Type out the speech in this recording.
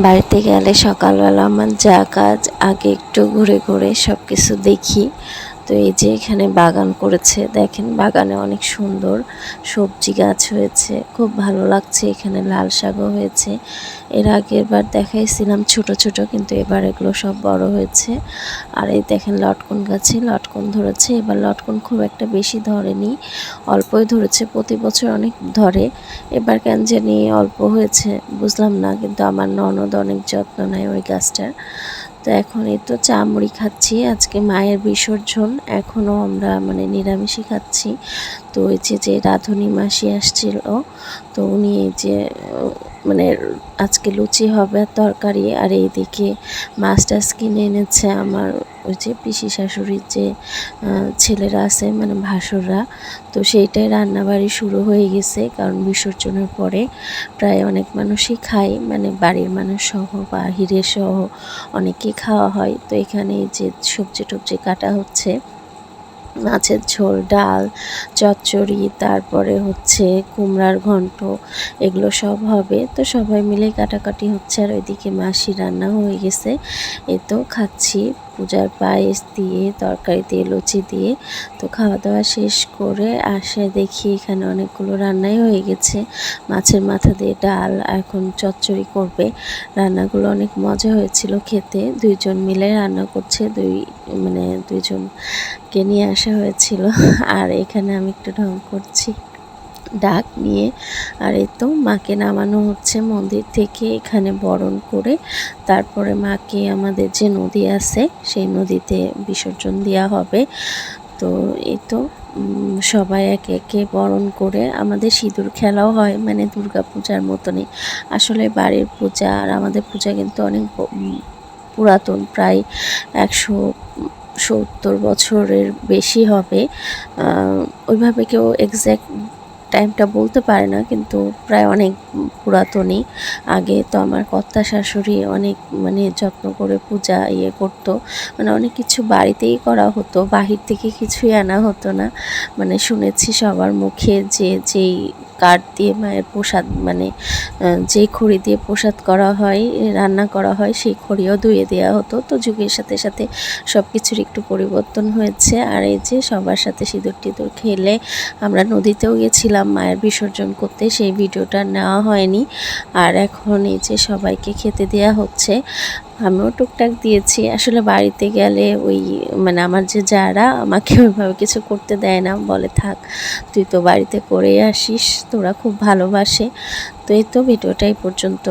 বাড়িতে গেলে সকালবেলা আমার যা কাজ আগে একটু ঘুরে ঘুরে সব কিছু দেখি। তো এই যে এখানে বাগান করেছে, দেখেন বাগানে অনেক সুন্দর সবজি গাছ হয়েছে, খুব ভালো লাগছে। এখানে লাল শাকও হয়েছে। এর আগের বার দেখাইছিলাম ছোট ছোট, কিন্তু এবার এগুলো সব বড় হয়েছে। আর এই দেখেন লটকন গাছে লটকন ধরেছে। এবার লটকন খুব একটা বেশি ধরেনি, অল্পই ধরেছে। প্রতি বছর অনেক ধরে, এবার কেন জানি অল্প হয়েছে বুঝলাম না। কিন্তু আমার ননদ অনেক যত্ন নেয় ওই গাছটার। তো এখন এই তো চা মুড়ি খাচ্ছি, আজকে মায়ের বিসর্জন, এখনও আমরা নিরামিষই খাচ্ছি। তো ওই যে রাঁধুনি মাসি আসছিল, তো উনি এই যে মানে আজকে লুচি হবে তরকারি, আর এইদিকে মাছ টাছ কিনে এনেছে আমার ওই যে পিসি শাশুড়ির যে ছেলেরা আছে, ভাসুররা। তো সেইটাই রান্নাবাড়ি শুরু হয়ে গেছে, কারণ বিসর্জনের পরে প্রায় অনেক মানুষই খায়, বাড়ির মানুষ সহ বাহিরের সহ অনেকেই খাওয়া হয়। তো এখানে যে সবজি টবজি কাটা হচ্ছে, মাছের ঝোল, ডাল, চচ্চড়ি, তারপরে হচ্ছে কুমড়ার ঘন্ট, এগুলো সব হবে। তো সবাই মিলে কাটাকাটি হচ্ছে। আর ওইদিকে মাসি রান্না হয়ে গেছে, এ তো খাচ্ছি পূজার পায়েস দিয়ে, তরকারি দিয়ে, লুচি দিয়ে। তো খাওয়া দাওয়া শেষ করে আসে দেখি এখানে অনেকগুলো রান্নাই হয়ে গেছে। মাছের মাথা দিয়ে ডাল, এখন চচ্চড়ি করবে। রান্নাগুলো অনেক মজা হয়েছিল খেতে, দুইজন মিলে রান্না করছে, দুইজনকে নিয়ে আসা হয়েছিল। আর এখানে আমি একটু ঢং করছি ডাক নিয়ে। আর এই তো মাকে নামানো হচ্ছে মন্দির থেকে, এখানে বরণ করে তারপরে মাকে আমাদের যে নদী আছে সেই নদীতে বিসর্জন দেওয়া হবে। তো এই তো সবাই একে একে বরণ করে, আমাদের সিঁদুর খেলাও হয়, দুর্গা পূজার মতনই। আসলে বাড়ির পূজা আর আমাদের পূজা কিন্তু অনেক পুরাতন, প্রায় 170 বছরের বেশি হবে। ওইভাবে কেউ এক্স্যাক্ট টাইমটা বলতে পারে না, কিন্তু প্রায় অনেক পুরাতনই। আগে তো আমার কর্তা শাশুড়ি অনেক যত্ন করে পূজা করতো, অনেক কিছু বাড়িতেই করা হতো, বাহির থেকে কিছুই আনা হতো না। শুনেছি সবার মুখে যে যেই কাঠ দিয়ে মায়ের প্রসাদ, যেই খড়ি দিয়ে প্রসাদ করা হয়, রান্না করা হয়, সেই খড়িও ধুয়ে দেওয়া হতো। তো যুগের সাথে সাথে সব কিছুর একটু পরিবর্তন হয়েছে। আর এই যে সবার সাথে সিঁদুর টিঁদুর খেলে আমরা নদীতেও গেছিলাম মায়ের বিসর্জন করতে, সেই ভিডিওটা নেওয়া হয়নি। আর এখন এই যে সবাইকে খেতে দেওয়া হচ্ছে, আমিও টুকটাক দিয়েছি। আসলে বাড়িতে গেলে ওই আমার যে যারা আমাকে ওইভাবে কিছু করতে দেয় না, বলে থাক তুই তো বাড়িতে করেই আসিস, তোরা খুব ভালোবাসে। তো এই তো ভিডিওটা এই পর্যন্ত।